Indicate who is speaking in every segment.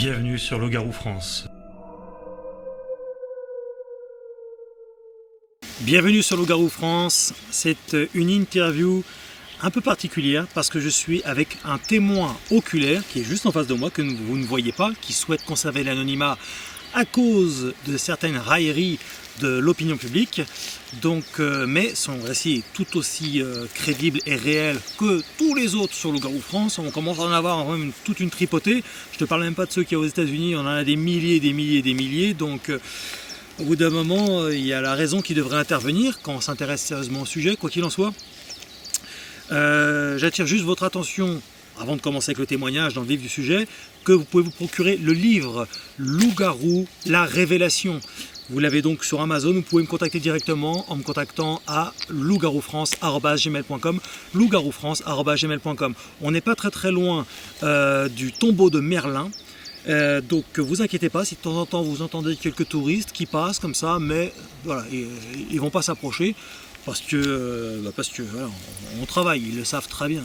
Speaker 1: Bienvenue sur Loup-Garou France. Bienvenue sur Loup-Garou France. C'est une interview un peu particulière parce que je suis avec un témoin oculaire qui est juste en face de moi, que vous ne voyez pas, qui souhaite conserver l'anonymat à cause de certaines railleries de l'opinion publique. Donc, mais son récit est tout aussi crédible et réel que tous les autres sur Loup-Garou France. On commence à en avoir même toute une tripotée. Je te parle même pas de ceux qui sont aux États-Unis, on en a des milliers. Donc, au bout d'un moment, il y a la raison qui devrait intervenir quand on s'intéresse sérieusement au sujet, quoi qu'il en soit. J'attire juste votre attention, avant de commencer avec le témoignage dans le vif du sujet, que vous pouvez vous procurer le livre Loup-Garou, la révélation. Vous l'avez donc sur Amazon, vous pouvez me contacter directement en me contactant à loup-garoufrance@gmail.com, loup-garoufrance@gmail.com. On n'est pas très loin du tombeau de Merlin. Donc vous inquiétez pas si de temps en temps vous entendez quelques touristes qui passent comme ça, mais voilà, ils vont pas s'approcher parce que voilà, on travaille, ils le savent très bien.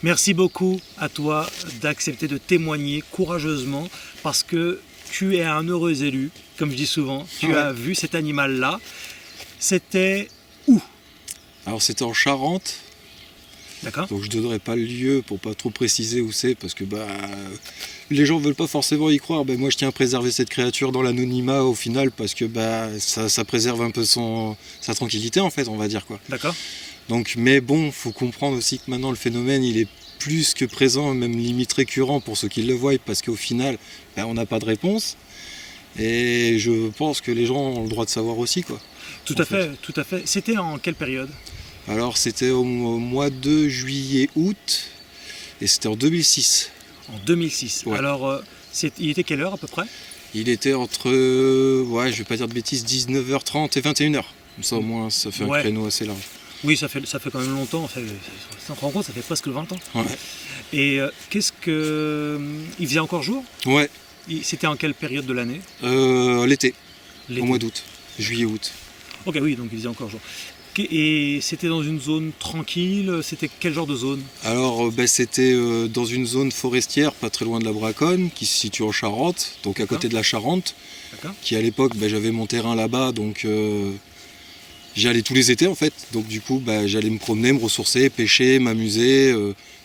Speaker 1: Merci beaucoup à toi d'accepter de témoigner courageusement parce que tu es un heureux élu, comme je dis souvent. Tu as vu cet animal-là. C'était où?
Speaker 2: Alors c'était en Charente.
Speaker 1: D'accord.
Speaker 2: Donc je ne donnerai pas le lieu pour pas trop préciser où c'est parce que les gens ne veulent pas forcément y croire. Moi je tiens à préserver cette créature dans l'anonymat au final parce que ça préserve un peu sa tranquillité en fait, on va dire quoi.
Speaker 1: D'accord.
Speaker 2: Donc mais bon, faut comprendre aussi que maintenant le phénomène il est plus que présent, même limite récurrent pour ceux qui le voient parce qu'au final on n'a pas de réponse. Et je pense que les gens ont le droit de savoir aussi quoi.
Speaker 1: Tout à fait. C'était en quelle période?
Speaker 2: Alors c'était au mois de juillet-août et c'était en 2006.
Speaker 1: En 2006. Ouais. Alors il était quelle heure à peu près? Il
Speaker 2: était entre, je vais pas dire de bêtises, 19h30 et 21h. Comme ça au moins ça fait un créneau assez large.
Speaker 1: Oui, ça fait quand même longtemps. On se rend compte, ça fait presque 20 ans. Ouais. Et il faisait encore jour?
Speaker 2: Ouais.
Speaker 1: C'était en quelle période de l'année?
Speaker 2: L'été, au mois d'août, juillet-août.
Speaker 1: Ok, oui, donc il faisait encore jour. Et c'était dans une zone tranquille? C'était quel genre de zone? Alors
Speaker 2: c'était dans une zone forestière, pas très loin de la Braconne, qui se situe en Charente, donc à côté de la Charente. D'accord. Qui à l'époque, j'avais mon terrain là-bas, donc j'y allais tous les étés en fait. Donc du coup, j'allais me promener, me ressourcer, pêcher, m'amuser,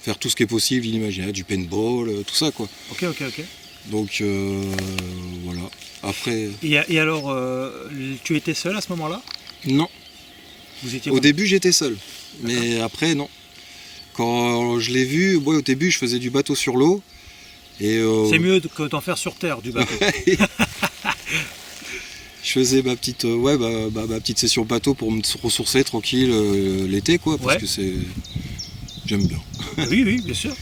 Speaker 2: faire tout ce qui est possible, inimaginaire, du paintball, tout ça quoi.
Speaker 1: Ok.
Speaker 2: Donc voilà. Après.
Speaker 1: Et alors, tu étais seul à ce moment-là?
Speaker 2: Non. Au début j'étais seul, mais après non. Quand je l'ai vu, au début je faisais du bateau sur l'eau. Et
Speaker 1: c'est mieux que d'en faire sur terre du bateau.
Speaker 2: Je faisais ma petite session bateau pour me ressourcer tranquille l'été quoi, parce que j'aime bien.
Speaker 1: Oui, bien sûr.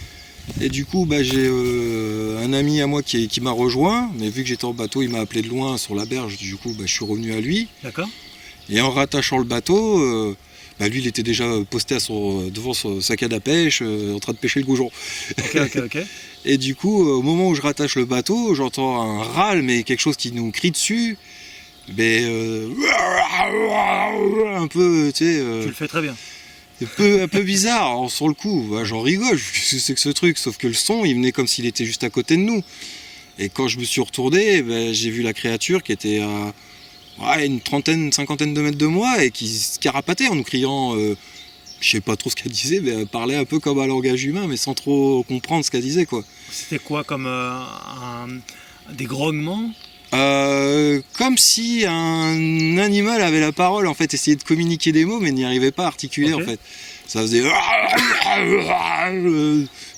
Speaker 2: Et du coup j'ai un ami à moi qui m'a rejoint, mais vu que j'étais en bateau, il m'a appelé de loin sur la berge, du coup je suis revenu à lui. D'accord. Et en rattachant le bateau, lui il était déjà posté devant sa canne à pêche, en train de pêcher le goujon.
Speaker 1: Ok.
Speaker 2: Et du coup, au moment où je rattache le bateau, j'entends un râle, mais quelque chose qui nous crie dessus. Un peu, tu sais.
Speaker 1: Tu le fais très bien.
Speaker 2: Un peu bizarre. Alors, sur le coup, j'en rigole, qu'est-ce que c'est que ce truc? Sauf que le son, il venait comme s'il était juste à côté de nous. Et quand je me suis retourné, j'ai vu la créature qui était à une cinquantaine de mètres de moi et qui se carapatait en nous criant, je sais pas trop ce qu'elle disait, mais elle parlait un peu comme un langage humain, mais sans trop comprendre ce qu'elle disait quoi.
Speaker 1: C'était quoi, comme des grognements?
Speaker 2: Comme si un animal avait la parole en fait, essayait de communiquer des mots mais n'y arrivait pas à articuler en fait. Ça faisait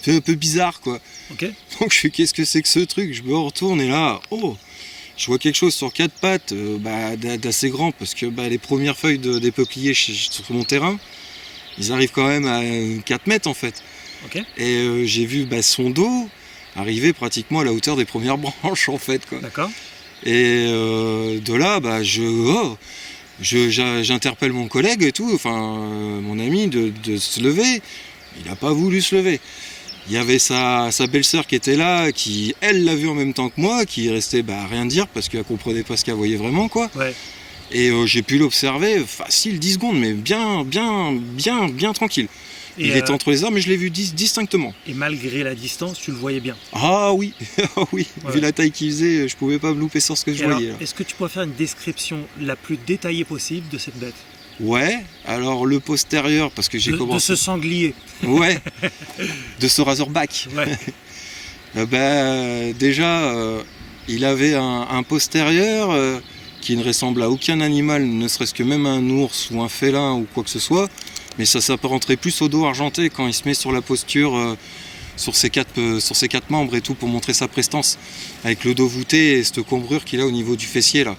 Speaker 2: c'est un peu bizarre quoi. Okay. Donc je fais qu'est-ce que c'est que ce truc? Je me retourne et là, je vois quelque chose sur 4 pattes, d'assez grand parce que les premières feuilles des peupliers sur mon terrain, ils arrivent quand même à 4 mètres en fait. Okay. Et j'ai vu son dos arriver pratiquement à la hauteur des premières branches en fait quoi.
Speaker 1: D'accord.
Speaker 2: Et de là, j'interpelle mon collègue et tout, mon ami de se lever. Il n'a pas voulu se lever. Il y avait sa belle-sœur qui était là, qui elle l'a vu en même temps que moi, qui restait rien dire parce qu'elle comprenait pas ce qu'elle voyait vraiment quoi. Ouais. Et j'ai pu l'observer facile 10 secondes, mais bien tranquille.
Speaker 1: Et
Speaker 2: il était entre les arbres, mais je l'ai vu distinctement.
Speaker 1: Et malgré la distance, tu le voyais bien.
Speaker 2: Ah oui, oui.
Speaker 1: Ouais.
Speaker 2: Vu la taille qu'il faisait, je pouvais pas me louper sur ce que je voyais.
Speaker 1: Est-ce que tu pourrais faire une description la plus détaillée possible de cette bête?
Speaker 2: Ouais, alors le postérieur, parce que j'ai
Speaker 1: De
Speaker 2: commencé...
Speaker 1: ce sanglier.
Speaker 2: Ouais, de ce Razorback.
Speaker 1: Ouais.
Speaker 2: Déjà, il avait un postérieur qui ne ressemble à aucun animal, ne serait-ce que même un ours ou un félin ou quoi que ce soit, mais ça s'apparenterait plus au dos argenté quand il se met sur la posture, sur ses quatre membres et tout, pour montrer sa prestance, avec le dos voûté et cette cambrure qu'il a au niveau du fessier là.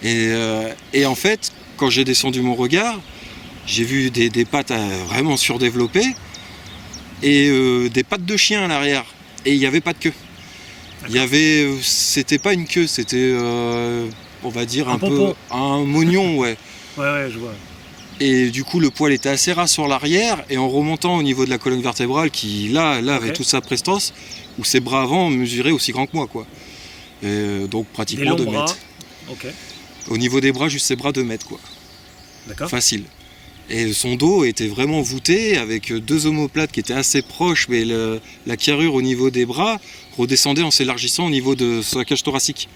Speaker 2: Et en fait, quand j'ai descendu mon regard, j'ai vu des pattes vraiment surdéveloppées et des pattes de chien à l'arrière. Et il n'y avait pas de queue. C'était pas une queue, c'était, on va dire, un peu un mognon, ouais.
Speaker 1: Ouais, je vois.
Speaker 2: Et du coup, le poil était assez ras sur l'arrière, et en remontant au niveau de la colonne vertébrale, qui là avait toute sa prestance, où ses bras avant mesuraient aussi grand que moi, quoi. Donc pratiquement 2 mètres.
Speaker 1: Ok.
Speaker 2: Au niveau des bras, juste ses bras 2 mètres, quoi.
Speaker 1: D'accord.
Speaker 2: Facile. Et son dos était vraiment voûté, avec 2 omoplates qui étaient assez proches, mais la carrure au niveau des bras redescendait en s'élargissant au niveau de sa cage thoracique.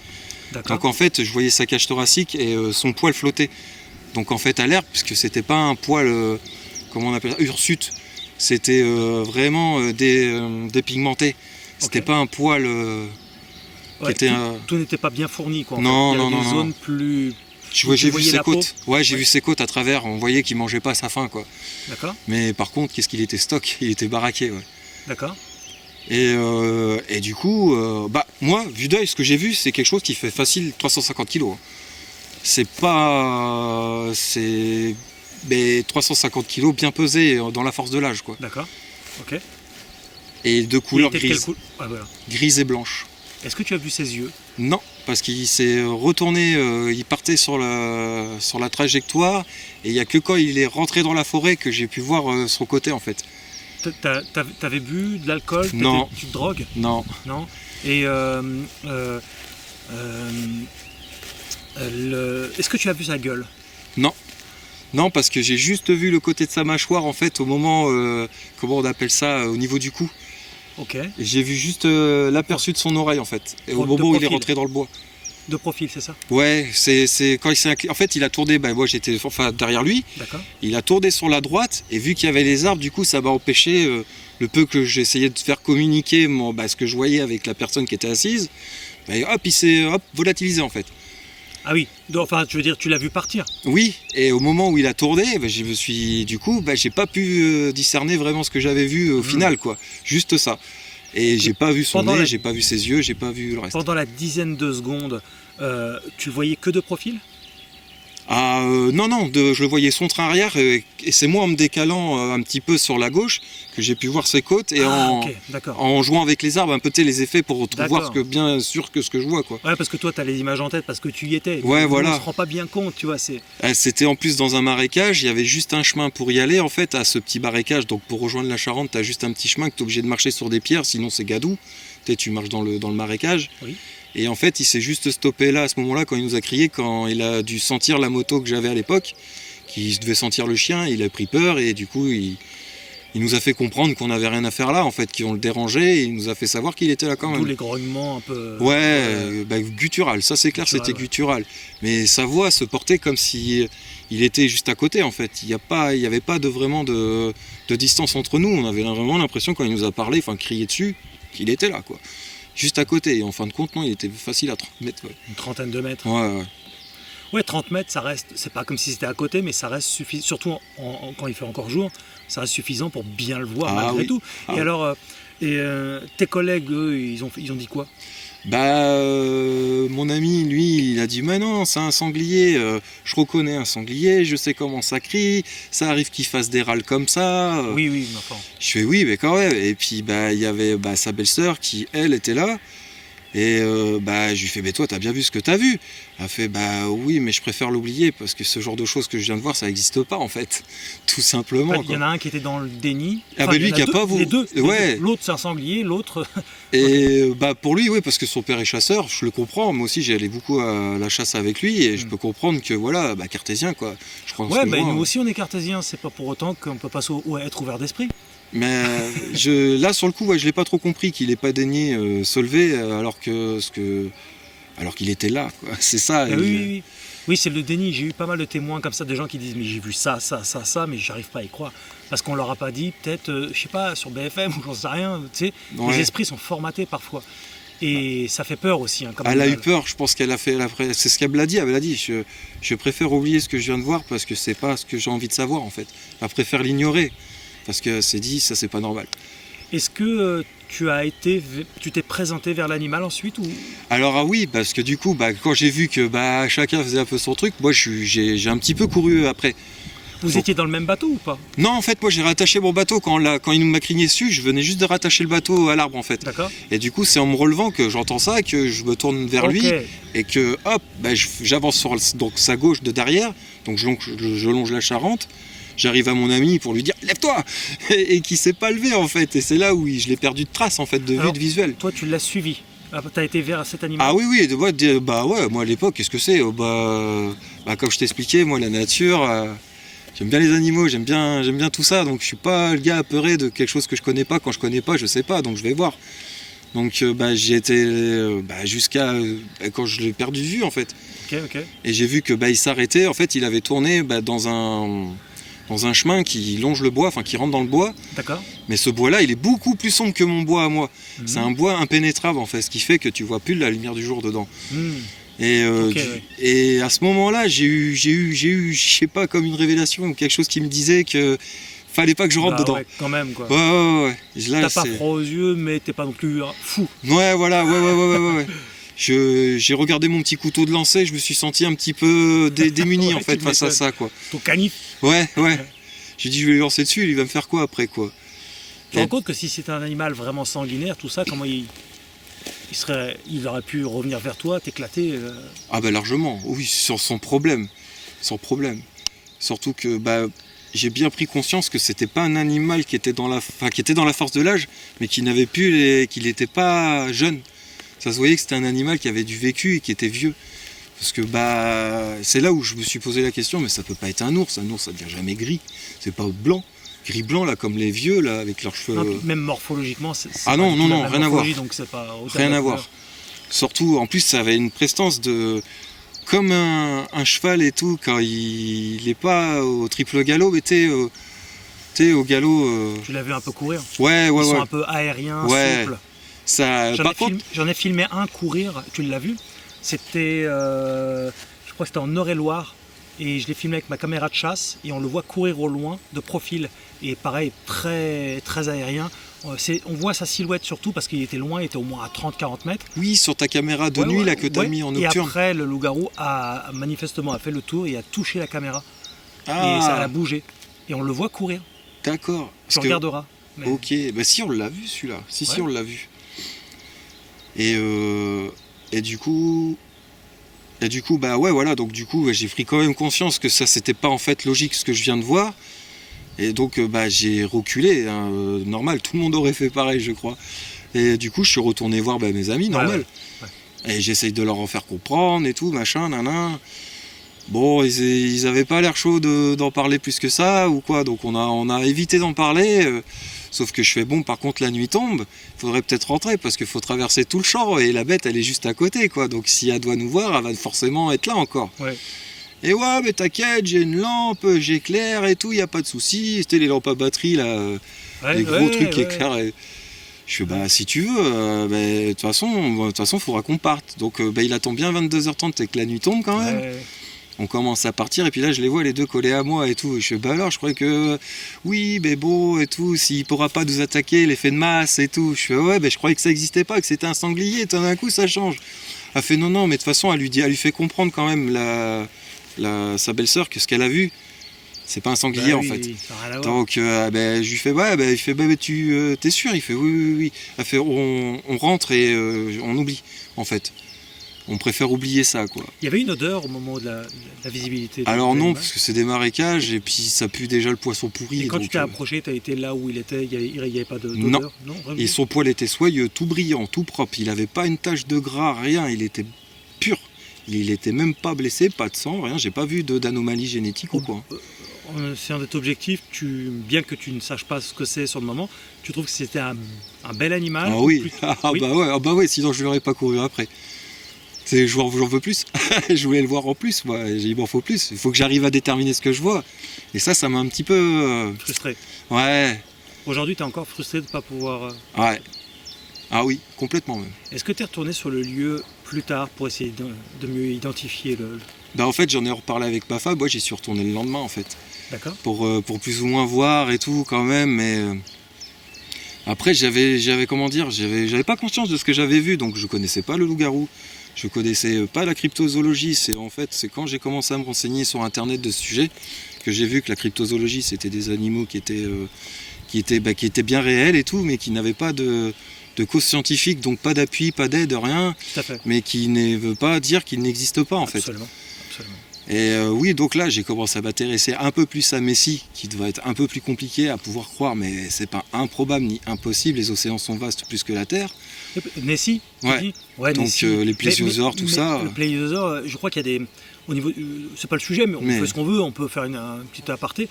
Speaker 2: Donc en fait, je voyais sa cage thoracique et son poil flottait. Donc en fait, à l'air, puisque c'était pas un poil, comment on appelle ça, hirsute, c'était vraiment dépigmenté. C'était pas un poil qui était...
Speaker 1: Tout n'était pas bien fourni, quoi.
Speaker 2: Non,
Speaker 1: il y avait
Speaker 2: non,
Speaker 1: des zones plus...
Speaker 2: J'ai vu ses côtes. Ouais, j'ai vu ses côtes à travers. On voyait qu'il mangeait pas à sa faim, quoi.
Speaker 1: D'accord.
Speaker 2: Mais par contre, qu'est-ce qu'il était stock? Il était baraqué, ouais.
Speaker 1: D'accord.
Speaker 2: Et du coup, moi, vu d'œil, ce que j'ai vu, c'est quelque chose qui fait facile 350 kilos. C'est pas... C'est... Mais 350 kilos bien pesé dans la force de l'âge, quoi.
Speaker 1: D'accord. Ok.
Speaker 2: Et de couleur grise.
Speaker 1: Voilà.
Speaker 2: Grise et blanche.
Speaker 1: Est-ce que tu as vu ses yeux?
Speaker 2: Non, parce qu'il s'est retourné, il partait sur la trajectoire, et il n'y a que quand il est rentré dans la forêt que j'ai pu voir son côté, en fait.
Speaker 1: T'avais bu de l'alcool?
Speaker 2: Non.
Speaker 1: Tu te drogues?
Speaker 2: Non.
Speaker 1: Non. Et est-ce que tu as vu sa gueule?
Speaker 2: Non. Non, parce que j'ai juste vu le côté de sa mâchoire, en fait, au moment, comment on appelle ça, au niveau du cou.
Speaker 1: Ok.
Speaker 2: J'ai vu juste l'aperçu de son oreille, en fait, et au moment où il est rentré dans le bois.
Speaker 1: De profil, c'est ça?
Speaker 2: Ouais, c'est quand il s'est... En fait, il a tourné, moi j'étais derrière lui.
Speaker 1: D'accord.
Speaker 2: Il a tourné sur la droite, et vu qu'il y avait les arbres, du coup, ça m'a empêché, le peu que j'essayais de faire communiquer ce que je voyais avec la personne qui était assise, il s'est volatilisé, en fait.
Speaker 1: Ah oui, enfin, tu veux dire, tu l'as vu partir?
Speaker 2: Oui, et au moment où il a tourné, je me suis, du coup, j'ai pas pu discerner vraiment ce que j'avais vu au final, quoi. Juste ça. Et j'ai pas vu son nez, j'ai pas vu ses yeux, j'ai pas vu le reste.
Speaker 1: Pendant la dizaine de secondes, tu le voyais que de profil?
Speaker 2: Non, je le voyais son train arrière, et c'est moi en me décalant un petit peu sur la gauche que j'ai pu voir ses côtes, et en jouant avec les arbres, un peu les effets pour voir bien sûr ce que je vois, quoi.
Speaker 1: Ouais, parce que toi tu as les images en tête parce que tu y étais.
Speaker 2: Ouais, voilà.
Speaker 1: On se rend pas bien compte, tu vois.
Speaker 2: C'était en plus dans un marécage, il y avait juste un chemin pour y aller, en fait, à ce petit marécage. Donc pour rejoindre la Charente, tu as juste un petit chemin que tu es obligé de marcher sur des pierres, sinon c'est gadou. Tu marches dans le marécage.
Speaker 1: Oui.
Speaker 2: Et en fait, il s'est juste stoppé là, à ce moment-là, quand il nous a crié, quand il a dû sentir la moto que j'avais à l'époque, qu'il devait sentir le chien, il a pris peur, et du coup, il nous a fait comprendre qu'on n'avait rien à faire là, en fait, qu'on le dérangeait, et il nous a fait savoir qu'il était là quand même.
Speaker 1: Tous les grognements un peu...
Speaker 2: Ouais, guttural, ça c'est clair, c'était guttural. Mais sa voix se portait comme si il était juste à côté, en fait. Il n'y avait pas vraiment de distance entre nous, on avait vraiment l'impression, quand il nous a parlé, enfin crié dessus, qu'il était là, quoi. Juste à côté, et en fin de compte, non, il était facile à 30 mètres. Ouais.
Speaker 1: Une trentaine de mètres.
Speaker 2: Ouais.
Speaker 1: Ouais, 30 mètres, ça reste, c'est pas comme si c'était à côté, mais ça reste suffisant, surtout quand il fait encore jour, ça reste suffisant pour bien le voir malgré tout. Et alors, tes collègues, eux, ils ont dit quoi?
Speaker 2: Mon ami, lui, il a dit, mais non, c'est un sanglier, je reconnais un sanglier, je sais comment ça crie, ça arrive qu'il fasse des râles comme ça.
Speaker 1: Oui, mais enfin.
Speaker 2: Je fais oui, mais quand même. Et puis, il y avait sa belle-sœur qui, elle, était là. Et je lui fais, mais toi, t'as bien vu ce que t'as vu? Elle fait, bah oui, mais je préfère l'oublier parce que ce genre de choses que je viens de voir, ça n'existe pas en fait. Tout simplement.
Speaker 1: Il y en a un qui était dans le déni.
Speaker 2: Ah bah lui qui a pas vous.
Speaker 1: Les deux.
Speaker 2: Ouais.
Speaker 1: L'autre c'est un sanglier, l'autre.
Speaker 2: Et pour lui, oui, parce que son père est chasseur, je le comprends. Moi aussi, j'ai allé beaucoup à la chasse avec lui et je peux comprendre que voilà, cartésien quoi. Je crois
Speaker 1: ouais, nous aussi on est cartésiens. C'est pas pour autant qu'on peut pas être ouvert d'esprit.
Speaker 2: Mais là, sur le coup, je l'ai pas trop compris qu'il ait pas daigné se lever alors qu'il était là. Quoi. C'est ça.
Speaker 1: Oui, c'est le déni. J'ai eu pas mal de témoins comme ça, des gens qui disent mais j'ai vu ça, mais j'arrive pas à y croire parce qu'on leur a pas dit. Peut-être, je sais pas, sur BFM ou j'en sais rien. Tu sais, les esprits sont formatés parfois. Et ça fait peur aussi. Hein,
Speaker 2: elle a eu peur, je pense qu'elle a fait. C'est ce qu'elle a dit. Elle a dit je préfère oublier ce que je viens de voir parce que c'est pas ce que j'ai envie de savoir en fait. Elle préfère l'ignorer. Parce que c'est dit, ça c'est pas normal.
Speaker 1: Est-ce que tu t'es présenté vers l'animal ensuite ou...
Speaker 2: Alors oui, parce que du coup, quand j'ai vu que chacun faisait un peu son truc, moi j'ai un petit peu couru après.
Speaker 1: Vous étiez dans le même bateau ou pas?
Speaker 2: Non, en fait, moi j'ai rattaché mon bateau quand il m'a crigné dessus, je venais juste de rattacher le bateau à l'arbre en fait.
Speaker 1: D'accord.
Speaker 2: Et du coup, c'est en me relevant que j'entends ça, que je me tourne vers lui et que hop, j'avance sur sa gauche de derrière, donc je longe la Charente. J'arrive à mon ami pour lui dire « Lève-toi !» et qui s'est pas levé en fait. Et c'est là où je l'ai perdu de trace en fait, de vue, de visuel.
Speaker 1: Toi, tu l'as suivi. T'as été vers cet animal?
Speaker 2: Ah oui, moi à l'époque, qu'est-ce que c'est? Comme je t'expliquais, moi la nature, j'aime bien les animaux, j'aime bien tout ça. Donc je suis pas le gars apeuré de quelque chose que je connais pas. Quand je connais pas, je sais pas, donc je vais voir. Donc j'ai été jusqu'à quand je l'ai perdu de vue en fait.
Speaker 1: Ok.
Speaker 2: Et j'ai vu que il s'arrêtait. En fait, il avait tourné dans un chemin qui longe le bois, enfin qui rentre dans le bois.
Speaker 1: D'accord.
Speaker 2: Mais ce bois-là, il est beaucoup plus sombre que mon bois à moi. C'est un bois impénétrable en fait, ce qui fait que tu vois plus la lumière du jour dedans. Et à ce moment-là, j'ai eu, je sais pas, comme une révélation ou quelque chose qui me disait que fallait pas que je rentre dedans.
Speaker 1: Ouais, quand même quoi.
Speaker 2: Ouais. Là,
Speaker 1: t'as pas froid aux yeux, mais t'es pas non plus fou.
Speaker 2: Ouais, voilà, ouais. J'ai regardé mon petit couteau de lancer, je me suis senti un petit peu démuni en fait face à ça quoi.
Speaker 1: Ton canif.
Speaker 2: Ouais. J'ai dit je vais lui lancer dessus, il va me faire quoi après quoi.
Speaker 1: Tu te rends compte que si c'était un animal vraiment sanguinaire, tout ça, comment il aurait pu revenir vers toi, t'éclater
Speaker 2: Ah largement, oui, sans problème. Surtout que j'ai bien pris conscience que c'était pas un animal qui était dans la force de l'âge, mais qu'il n'était pas jeune. Ça se voyait que c'était un animal qui avait du vécu et qui était vieux. Parce que c'est là où je me suis posé la question, mais ça peut pas être un ours ça devient jamais gris. C'est pas blanc. Gris-blanc là, comme les vieux là, avec leurs cheveux.
Speaker 1: Non, même morphologiquement, c'est
Speaker 2: non, rien à voir.
Speaker 1: Donc c'est pas
Speaker 2: rien à voir. Surtout, en plus, ça avait une prestance de. Comme un cheval et tout, quand il est pas au triple galop, mais t'es au galop.
Speaker 1: Tu l'as vu un peu courir.
Speaker 2: Ouais.
Speaker 1: Ils sont un peu aériens, souples. J'en ai filmé un courir, tu l'as vu. C'était, je crois que c'était en Eure-et-Loire. Et je l'ai filmé avec ma caméra de chasse et on le voit courir au loin, de profil. Et pareil, très, très aérien. On voit sa silhouette surtout parce qu'il était loin, il était au moins à 30-40 mètres.
Speaker 2: Oui, sur ta caméra de nuit là que tu as mis en nocturne.
Speaker 1: Et après, le loup-garou a manifestement fait le tour et a touché la caméra.
Speaker 2: Ah.
Speaker 1: Et ça a bougé. Et on le voit courir.
Speaker 2: D'accord.
Speaker 1: Tu regarderas. Mais...
Speaker 2: Ok, si on l'a vu celui-là. Si on l'a vu. Et du coup, donc du coup, j'ai pris quand même conscience que ça, c'était pas en fait logique ce que je viens de voir. Et donc, j'ai reculé, hein, normal, tout le monde aurait fait pareil, je crois. Et du coup, je suis retourné voir mes amis, normal. Ouais. Et j'essaye de leur en faire comprendre et tout, machin, nanan. Bon, ils avaient pas l'air chauds d'en parler plus que ça, ou quoi, donc on a évité d'en parler. Sauf que je fais par contre la nuit tombe, il faudrait peut-être rentrer parce qu'il faut traverser tout le champ et la bête elle est juste à côté quoi. Donc si elle doit nous voir, elle va forcément être là encore.
Speaker 1: Ouais.
Speaker 2: Et ouais mais t'inquiète, j'ai une lampe, j'éclaire et tout, y a pas de souci. C'était les lampes à batterie là, les gros trucs qui éclairent. Et... Je fais si tu veux, de toute façon faudra qu'on parte. Donc il attend bien 22h30 et que la nuit tombe quand même. Ouais. On commence à partir et puis là je les vois les deux collés à moi et tout. Et je fais alors je croyais que oui mais bon et tout, s'il pourra pas nous attaquer, l'effet de masse et tout. Je fais je croyais que ça existait pas, que c'était un sanglier, tout d'un coup ça change. Elle fait non mais de toute façon elle lui fait comprendre quand même sa belle-sœur que ce qu'elle a vu C'est pas un sanglier
Speaker 1: Bah
Speaker 2: en
Speaker 1: oui,
Speaker 2: fait.
Speaker 1: oui, ça n'a rien à voir.
Speaker 2: Donc je lui fais ouais, il fait mais tu t'es sûr? Il fait oui. Il fait on rentre et on oublie en fait. On préfère oublier ça quoi.
Speaker 1: Il y avait une odeur au moment de la visibilité.
Speaker 2: Alors
Speaker 1: de
Speaker 2: non,
Speaker 1: l'animal.
Speaker 2: parce que c'est des marécages et puis ça pue déjà le poisson pourri.
Speaker 1: Et quand
Speaker 2: donc,
Speaker 1: tu t'es approché, tu as été là où il était, il n'y avait pas d'odeur?
Speaker 2: Non.
Speaker 1: Non, vraiment.
Speaker 2: Et son poil était soyeux, tout brillant, tout propre. Il n'avait pas une tache de gras, rien. Il était pur. Il était même pas blessé, pas de sang, rien. J'ai pas vu d'anomalie génétique ou quoi.
Speaker 1: C'est un de tes objectifs, bien que tu ne saches pas ce que c'est sur le moment, tu trouves que c'était un bel animal?
Speaker 2: Ah oui,
Speaker 1: Plutôt-
Speaker 2: ah
Speaker 1: oui.
Speaker 2: bah ouais, sinon je l'aurais pas couru après. J'en veux plus. Je voulais le voir en plus, moi. Il m'en faut plus. Il faut que j'arrive à déterminer ce que je vois. Et ça m'a un petit peu.
Speaker 1: Frustré.
Speaker 2: Ouais,
Speaker 1: Aujourd'hui, tu es encore frustré de ne pas pouvoir.
Speaker 2: ouais. Ah oui, complètement même.
Speaker 1: Est-ce que tu es retourné sur le lieu plus tard pour essayer de mieux identifier le.
Speaker 2: Bah en fait, j'en ai reparlé avec ma femme. Moi, j'y suis retourné le lendemain en fait.
Speaker 1: D'accord?
Speaker 2: Pour plus ou moins voir et tout quand même. Mais après, j'avais comment dire, j'avais pas conscience de ce que j'avais vu. Donc je connaissais pas le loup-garou. Je connaissais pas la cryptozoologie. C'est quand j'ai commencé à me renseigner sur internet de ce sujet que j'ai vu que la cryptozoologie c'était des animaux qui étaient bien réels et tout, mais qui n'avaient pas de cause scientifique, donc pas d'appui, pas d'aide, rien,
Speaker 1: Tout à fait.
Speaker 2: mais qui ne veut pas dire qu'ils n'existent pas en fait.
Speaker 1: Absolument. Absolument.
Speaker 2: Et oui, donc là j'ai commencé à m'intéresser un peu plus à Messi, qui doit être un peu plus compliqué à pouvoir croire, mais c'est pas improbable ni impossible. Les océans sont vastes plus que la Terre.
Speaker 1: Nessie, tu
Speaker 2: Ouais.
Speaker 1: dis? Ouais,
Speaker 2: Donc,
Speaker 1: Nessie.
Speaker 2: les plésiosaures, tout ça.
Speaker 1: Le plésiosaure, je crois qu'il y a des. Au niveau, c'est pas le sujet, mais on
Speaker 2: Mais-
Speaker 1: fait ce qu'on veut, on peut faire un petit aparté.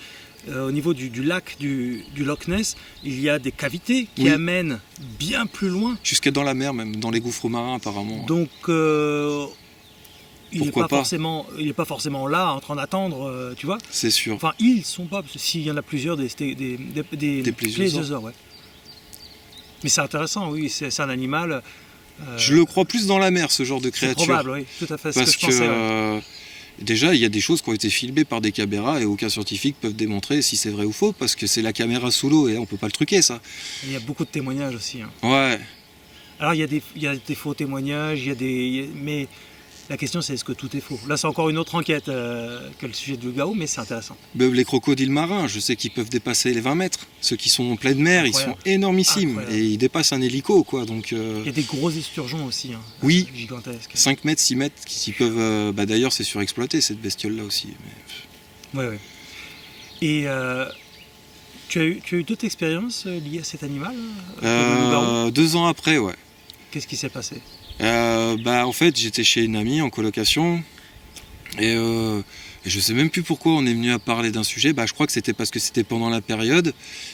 Speaker 1: Au niveau du lac du Loch Ness, il y a des cavités qui
Speaker 2: Oui.
Speaker 1: amènent bien plus loin.
Speaker 2: Jusqu'à dans la mer, même dans les gouffres marins apparemment.
Speaker 1: Donc, il n'est
Speaker 2: Pourquoi
Speaker 1: pas,
Speaker 2: pas
Speaker 1: pas forcément là en train d'attendre, tu vois.
Speaker 2: C'est sûr.
Speaker 1: Enfin, ils sont pas, parce que s'il y en a plusieurs, des
Speaker 2: Des plésiosaures.
Speaker 1: plésiosaures, ouais. Mais c'est intéressant, oui, c'est un animal.
Speaker 2: Je le crois plus dans la mer, ce genre de
Speaker 1: C'est
Speaker 2: créature.
Speaker 1: probable, oui, tout à fait.
Speaker 2: Parce
Speaker 1: ce que
Speaker 2: que
Speaker 1: je pensais, ouais.
Speaker 2: déjà, il y a des choses qui ont été filmées par des caméras et aucun scientifique peut démontrer si c'est vrai ou faux, parce que c'est la caméra sous l'eau et là, on peut pas le truquer, ça.
Speaker 1: Il y a beaucoup de témoignages aussi. Hein.
Speaker 2: Ouais.
Speaker 1: Alors, il y a des faux témoignages, mais la question, c'est est-ce que tout est faux? Là, c'est encore une autre enquête que le sujet du loup-garou, mais c'est intéressant.
Speaker 2: Même les crocodiles marins, je sais qu'ils peuvent dépasser les 20 mètres. Ceux qui sont en pleine mer, ils sont
Speaker 1: Incroyable.
Speaker 2: énormissimes.
Speaker 1: Incroyable.
Speaker 2: Et ils dépassent un hélico, quoi. Donc,
Speaker 1: Il y a des gros esturgeons aussi, hein,
Speaker 2: Oui.
Speaker 1: gigantesques.
Speaker 2: 5 mètres, 6 mètres, qui peuvent. D'ailleurs, c'est surexploité, cette bestiole-là aussi.
Speaker 1: Ouais, ouais. Et tu as eu d'autres expériences liées à cet animal, le loup-garou?
Speaker 2: 2 ans après, ouais.
Speaker 1: Qu'est-ce qui s'est passé?
Speaker 2: En fait, j'étais chez une amie en colocation et je sais même plus pourquoi on est venu à parler d'un sujet. Je crois que c'était parce que c'était pendant la période,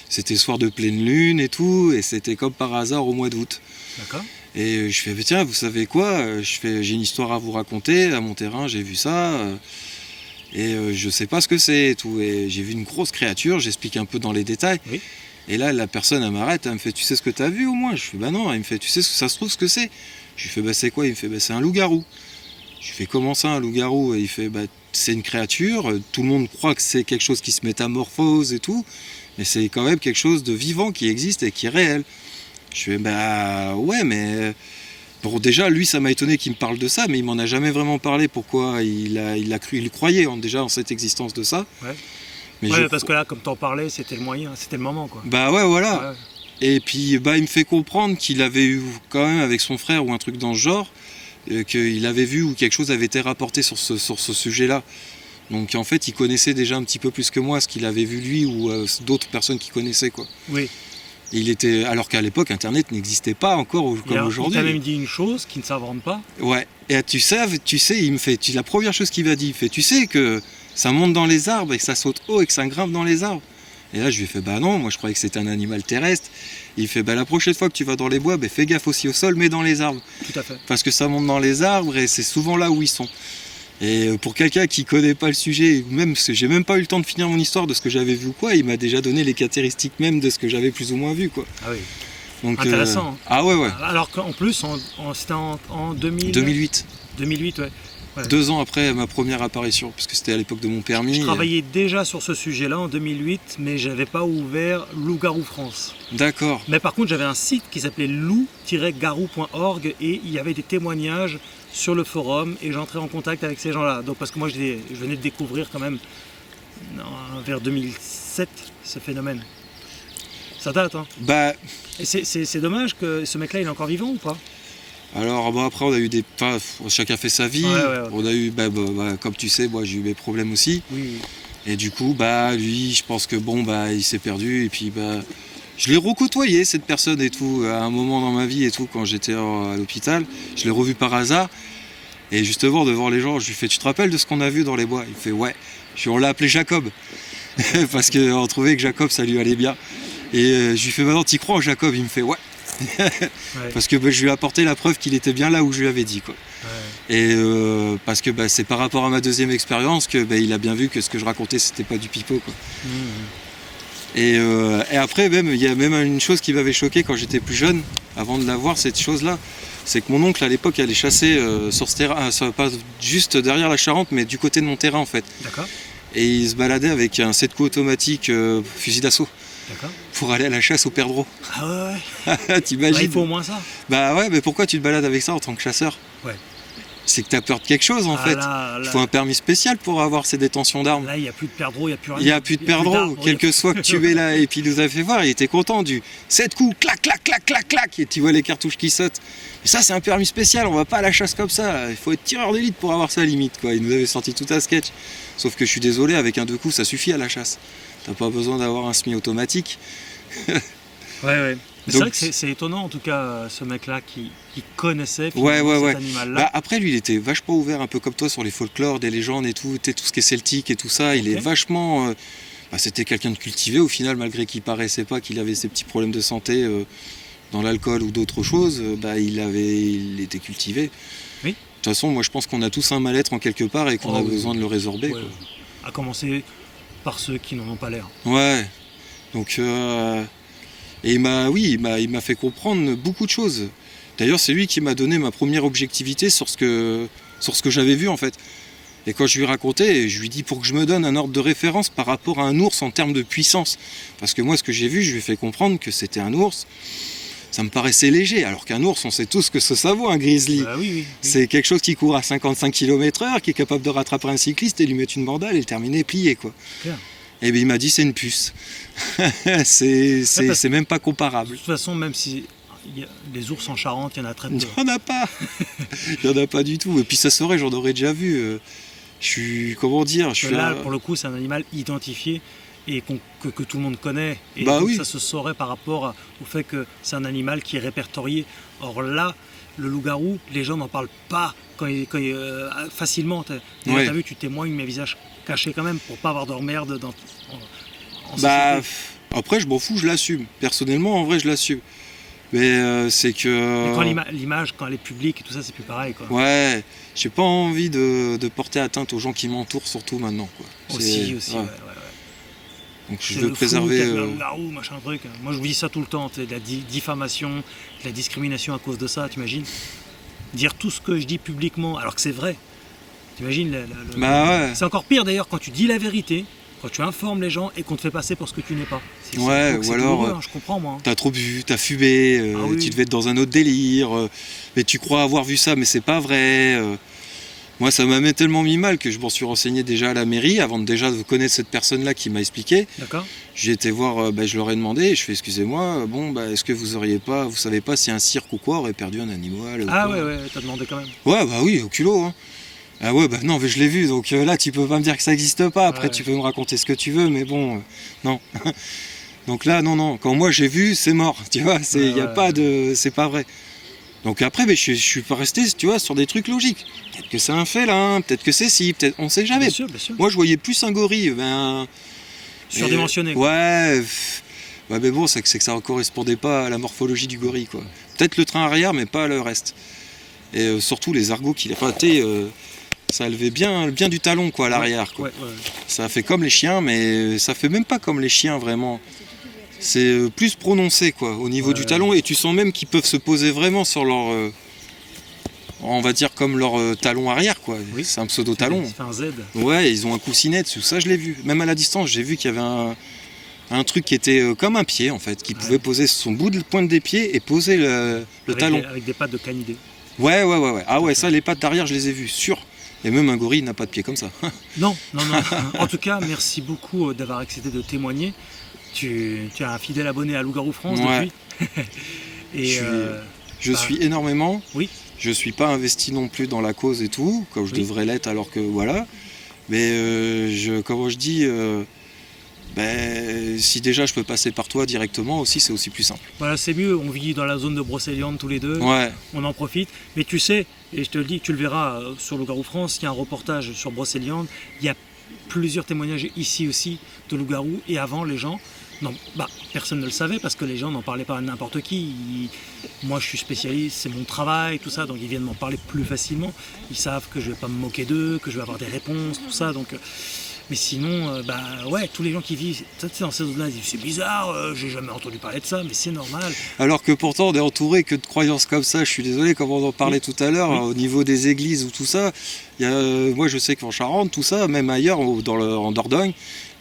Speaker 2: c'était soir de pleine lune et tout, et c'était comme par hasard au mois d'août.
Speaker 1: D'accord.
Speaker 2: Et je fais, tiens, vous savez quoi? J'ai une histoire à vous raconter, à mon terrain, j'ai vu ça, et je sais pas ce que c'est et tout. Et j'ai vu une grosse créature, j'explique un peu dans les détails.
Speaker 1: Oui.
Speaker 2: Et là, la personne, elle m'arrête, elle me fait, tu sais ce que tu as vu au moins? Je fais, non. Elle me fait, tu sais, ça se trouve ce que c'est? Je lui fais, c'est quoi? Il me fait, c'est un loup-garou. Je lui fais, comment ça, un loup-garou? Et il fait, c'est une créature, tout le monde croit que c'est quelque chose qui se métamorphose et tout, mais c'est quand même quelque chose de vivant qui existe et qui est réel. Je fais, ouais, mais... Bon, déjà, lui, ça m'a étonné qu'il me parle de ça, mais il m'en a jamais vraiment parlé. Pourquoi il croyait déjà en cette existence de ça.
Speaker 1: Ouais.
Speaker 2: Mais
Speaker 1: Ouais, parce que là, comme t'en parlais, c'était le moyen, c'était le moment, quoi.
Speaker 2: Ouais, voilà.
Speaker 1: Ouais.
Speaker 2: Et puis, il me fait comprendre qu'il avait eu quand même avec son frère ou un truc dans ce genre, qu'il avait vu ou quelque chose avait été rapporté sur ce sujet-là. Donc, en fait, il connaissait déjà un petit peu plus que moi ce qu'il avait vu lui ou d'autres personnes qui connaissaient, quoi.
Speaker 1: Oui.
Speaker 2: Alors qu'à l'époque, Internet n'existait pas encore comme aujourd'hui.
Speaker 1: Il t'a même dit une chose qui ne s'invente pas.
Speaker 2: Ouais. Et tu sais, il me fait, la première chose qu'il m'a dit, il fait, tu sais que ça monte dans les arbres et que ça saute haut et que ça grimpe dans les arbres. Et là, je lui ai fait, non, moi je croyais que c'était un animal terrestre. Il fait, la prochaine fois que tu vas dans les bois, fais gaffe aussi au sol, mais dans les arbres.
Speaker 1: Tout à fait.
Speaker 2: Parce que ça monte dans les arbres et c'est souvent là où ils sont. Et pour quelqu'un qui connaît pas le sujet, même parce que j'ai même pas eu le temps de finir mon histoire de ce que j'avais vu ou quoi, il m'a déjà donné les caractéristiques même de ce que j'avais plus ou moins vu, quoi.
Speaker 1: Ah oui.
Speaker 2: Donc,
Speaker 1: intéressant.
Speaker 2: Ah ouais.
Speaker 1: Alors qu'en plus, c'était en
Speaker 2: 2008.
Speaker 1: 2008, ouais.
Speaker 2: 2 ans après ma première apparition, parce que c'était à l'époque de mon permis.
Speaker 1: Je travaillais déjà sur ce sujet-là en 2008, mais j'avais pas ouvert Loup-Garou France.
Speaker 2: D'accord.
Speaker 1: Mais par contre, j'avais un site qui s'appelait loup-garou.org et il y avait des témoignages sur le forum et j'entrais en contact avec ces gens-là. Donc parce que moi, je venais de découvrir quand même vers 2007, ce phénomène. Ça date, hein.
Speaker 2: Bah,
Speaker 1: Et c'est dommage que ce mec-là, il est encore vivant ou pas?
Speaker 2: alors bon, après on a eu des... Enfin, chacun fait sa vie.
Speaker 1: Ouais.
Speaker 2: On a eu, comme tu sais, moi j'ai eu mes problèmes aussi.
Speaker 1: Oui.
Speaker 2: Et du coup, lui, je pense que il s'est perdu. Et puis je l'ai recôtoyé, cette personne et tout, à un moment dans ma vie et tout, quand j'étais à l'hôpital. Je l'ai revu par hasard. Et justement, devant les gens, je lui fais, tu te rappelles de ce qu'on a vu dans les bois? Il me fait, ouais. On l'a appelé Jacob. Parce qu'on trouvait que Jacob, ça lui allait bien. Et je lui fais, maintenant, t'y crois en Jacob? Il me fait, ouais. Parce que je lui ai apporté la preuve qu'il était bien là où je lui avais dit, quoi. Ouais. Et parce que c'est par rapport à ma deuxième expérience que il a bien vu que ce que je racontais, c'était pas du pipeau, quoi. Et après, il y a même une chose qui m'avait choqué quand j'étais plus jeune, avant de la voir, cette chose-là, c'est que mon oncle à l'époque allait chasser sur ce terrain, pas juste derrière la Charente, mais du côté de mon terrain en fait.
Speaker 1: D'accord.
Speaker 2: Et il se baladait avec un 7 coups automatique fusil d'assaut.
Speaker 1: D'accord.
Speaker 2: Pour aller à la chasse au perdreau.
Speaker 1: Ah ouais.
Speaker 2: T'imagines?
Speaker 1: Il faut au moins ça.
Speaker 2: Bah ouais, mais pourquoi tu te balades avec ça en tant que chasseur?
Speaker 1: Ouais.
Speaker 2: C'est que t'as peur de quelque chose en fait. Il faut un permis spécial pour avoir ces détentions d'armes.
Speaker 1: Là, il n'y a plus de perdreau, il n'y a plus rien.
Speaker 2: Il n'y a plus de perdreau, quel que soit que tu es là. Et puis il nous a fait voir, il était content du 7 coups, clac, clac, clac, clac, clac. Et tu vois les cartouches qui sautent. Et ça, c'est un permis spécial, on va pas à la chasse comme ça. Il faut être tireur d'élite pour avoir ça limite, quoi. Il nous avait sorti tout un sketch. Sauf que je suis désolé, avec un 2 coups, ça suffit à la chasse. T'as pas besoin d'avoir un semi-automatique.
Speaker 1: Ouais. C'est vrai que c'est étonnant en tout cas ce mec-là qui connaissait cet animal-là.
Speaker 2: Après lui il était vachement ouvert un peu comme toi sur les folklores, des légendes et tout ce qui est celtique et tout ça. Il est vachement... c'était quelqu'un de cultivé au final, malgré qu'il paraissait pas qu'il avait ses petits problèmes de santé dans l'alcool ou d'autres choses. Il était cultivé.
Speaker 1: Oui.
Speaker 2: De toute façon moi je pense qu'on a tous un mal-être en quelque part et qu'on a besoin de le résorber.
Speaker 1: Ouais. À commencer par ceux qui n'en ont pas l'air.
Speaker 2: Ouais. Donc... Et il m'a fait comprendre beaucoup de choses. D'ailleurs, c'est lui qui m'a donné ma première objectivité sur ce que j'avais vu en fait. Et quand je lui racontais, je lui dis pour que je me donne un ordre de référence par rapport à un ours en termes de puissance. Parce que moi, ce que j'ai vu, je lui ai fait comprendre que c'était un ours. Ça me paraissait léger, alors qu'un ours, on sait tous que ça vaut un grizzly.
Speaker 1: Oui.
Speaker 2: C'est quelque chose qui court à 55 km/h, qui est capable de rattraper un cycliste et lui mettre une bandale et le terminer plié, quoi.
Speaker 1: Claire.
Speaker 2: Et bien il m'a dit c'est une puce. c'est même pas comparable.
Speaker 1: De toute façon, même si les ours en Charente, il y en a très peu.
Speaker 2: Il n'y en a pas. Il n'y en a pas du tout. Et puis ça serait, j'en aurais déjà vu.
Speaker 1: Là, pour le coup, c'est un animal identifié et que tout le monde connaît. Et donc, ça se saurait par rapport au fait que c'est un animal qui est répertorié. Or là, le loup-garou, les gens n'en parlent pas facilement. T'as vu, tu témoignes mes visages cachés quand même pour pas avoir d'emmerde en société.
Speaker 2: Après, je m'en fous, je l'assume. Personnellement, en vrai, je l'assume. Mais c'est que...
Speaker 1: Mais quand l'image, quand elle est publique et tout ça, c'est plus pareil, quoi.
Speaker 2: Ouais, j'ai pas envie de porter atteinte aux gens qui m'entourent, surtout maintenant, quoi.
Speaker 1: Aussi.
Speaker 2: Ouais. Donc je veux préserver...
Speaker 1: loup-garou, machin truc. Moi, je vous dis ça tout le temps. De la diffamation, de la discrimination à cause de ça, t'imagines? Dire tout ce que je dis publiquement, alors que c'est vrai. T'imagines
Speaker 2: ouais.
Speaker 1: C'est encore pire d'ailleurs quand tu dis la vérité, quand tu informes les gens et qu'on te fait passer pour ce que tu n'es pas.
Speaker 2: Ou alors,
Speaker 1: je comprends moi.
Speaker 2: T'as trop bu, t'as fumé, tu devais être dans un autre délire, mais tu crois avoir vu ça, mais c'est pas vrai. Moi, ça m'a tellement mis mal que je m'en suis renseigné déjà à la mairie, avant de connaître cette personne-là qui m'a expliqué. D'accord. J'ai été voir, je leur ai demandé, je fais excusez-moi, est-ce que vous savez pas si un cirque ou quoi aurait perdu un animal?
Speaker 1: Ouais, t'as demandé quand même.
Speaker 2: Ouais, oui, au culot, hein. Ah ouais, non, mais je l'ai vu, donc là, tu peux pas me dire que ça n'existe pas. Après, tu peux me raconter ce que tu veux, mais bon, non. Donc là, non. Quand moi j'ai vu, c'est mort, tu vois. C'est pas vrai. Donc après, je suis pas resté, tu vois, sur des trucs logiques. Peut-être que c'est un félin, peut-être que c'est peut-être, on sait jamais.
Speaker 1: Bien sûr.
Speaker 2: Moi, je voyais plus un gorille,
Speaker 1: surdimensionné.
Speaker 2: Ouais, mais bon, c'est que ça ne correspondait pas à la morphologie du gorille, quoi. Peut-être le train arrière, mais pas le reste. Et surtout les argots qu'il a pâté. Ça levait bien du talon, quoi, à l'arrière, quoi. Ouais. Ça fait comme les chiens, mais ça fait même pas comme les chiens, vraiment. C'est plus prononcé, quoi, au niveau du talon, et tu sens même qu'ils peuvent se poser vraiment sur leur... on va dire comme leur talon arrière, quoi. Oui. C'est un pseudo-talon.
Speaker 1: C'est un Z.
Speaker 2: Ouais, ils ont un coussinet dessus, ça je l'ai vu. Même à la distance, j'ai vu qu'il y avait un truc qui était comme un pied, en fait, qui pouvait poser son bout de pointe des pieds et poser le talon.
Speaker 1: Avec des pattes de canidé.
Speaker 2: Ouais. Ah ouais, ça, les pattes d'arrière, je les ai vues, sûr. Et même un gorille n'a pas de pied comme ça.
Speaker 1: Non. En tout cas, merci beaucoup d'avoir accepté de témoigner. Tu es un fidèle abonné à Loup-Garou France depuis. Et
Speaker 2: je suis énormément.
Speaker 1: Oui.
Speaker 2: Je suis pas investi non plus dans la cause et tout, comme je devrais l'être, alors que voilà. Mais comme je dis, si déjà je peux passer par toi directement aussi, c'est aussi plus simple.
Speaker 1: Voilà, c'est mieux. On vit dans la zone de Brocéliande tous les deux.
Speaker 2: Ouais.
Speaker 1: On en profite. Mais tu sais, et je te le dis, tu le verras sur Loup-Garou France, il y a un reportage sur Brocéliande. Il y a plusieurs témoignages ici aussi de loup-garou. Et avant, les gens, personne ne le savait parce que les gens n'en parlaient pas à n'importe qui. Moi, je suis spécialiste, c'est mon travail, tout ça, donc ils viennent m'en parler plus facilement. Ils savent que je ne vais pas me moquer d'eux, que je vais avoir des réponses, tout ça. Donc, mais sinon, tous les gens qui vivent dans ces zones-là disent c'est bizarre, j'ai jamais entendu parler de ça, mais c'est normal.
Speaker 2: Alors que pourtant, on est entouré que de croyances comme ça. Je suis désolé, comme on en parlait tout à l'heure, au niveau des églises ou tout ça. Moi, je sais qu'en Charente, tout ça, même ailleurs, en Dordogne,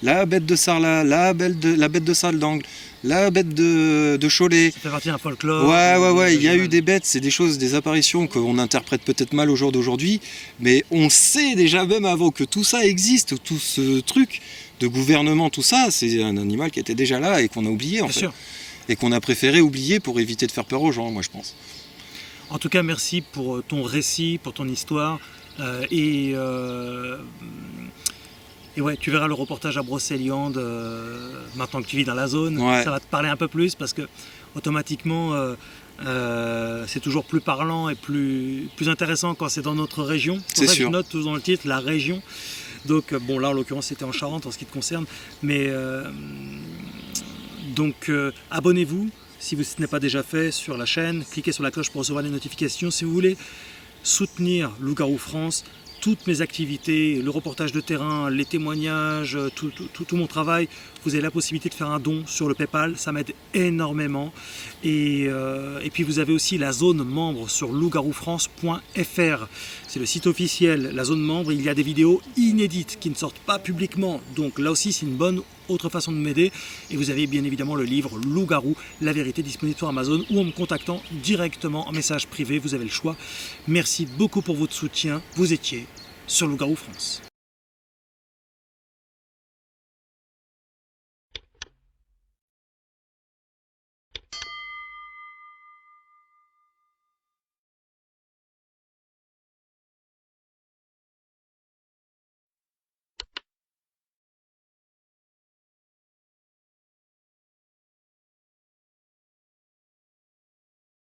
Speaker 2: la bête de Sarlat, la bête de Saldangle, la bête de Cholet.
Speaker 1: Ça fait partie d'un folklore.
Speaker 2: Ouais, il y a eu des bêtes, c'est des choses, des apparitions qu'on interprète peut-être mal au jour d'aujourd'hui, mais on sait déjà même avant que tout ça existe, tout ce truc de gouvernement, tout ça, c'est un animal qui était déjà là et qu'on a oublié en fait. Bien sûr. Et qu'on a préféré oublier pour éviter de faire peur aux gens, moi je pense.
Speaker 1: En tout cas, merci pour ton récit, pour ton histoire. Et ouais, tu verras le reportage à Brocéliande maintenant que tu vis dans la zone. Ouais. Ça va te parler un peu plus parce que automatiquement c'est toujours plus parlant et plus intéressant quand c'est dans notre région. C'est sûr. Je note tout dans le titre la région. Donc là en l'occurrence c'était en Charente en ce qui te concerne. Mais abonnez-vous si ce n'est pas déjà fait sur la chaîne. Cliquez sur la cloche pour recevoir les notifications si vous voulez soutenir Loup-Garou France. Toutes mes activités, le reportage de terrain, les témoignages, tout mon travail, vous avez la possibilité de faire un don sur le PayPal, ça m'aide énormément. Et puis vous avez aussi la zone membre sur loup-garou-france.fr. C'est le site officiel, la zone membre, il y a des vidéos inédites qui ne sortent pas publiquement. Donc là aussi c'est une bonne autre façon de m'aider. Et vous avez bien évidemment le livre Loup-Garou, la vérité, disponible sur Amazon ou en me contactant directement en message privé, vous avez le choix. Merci beaucoup pour votre soutien, vous étiez sur Loup-Garou France.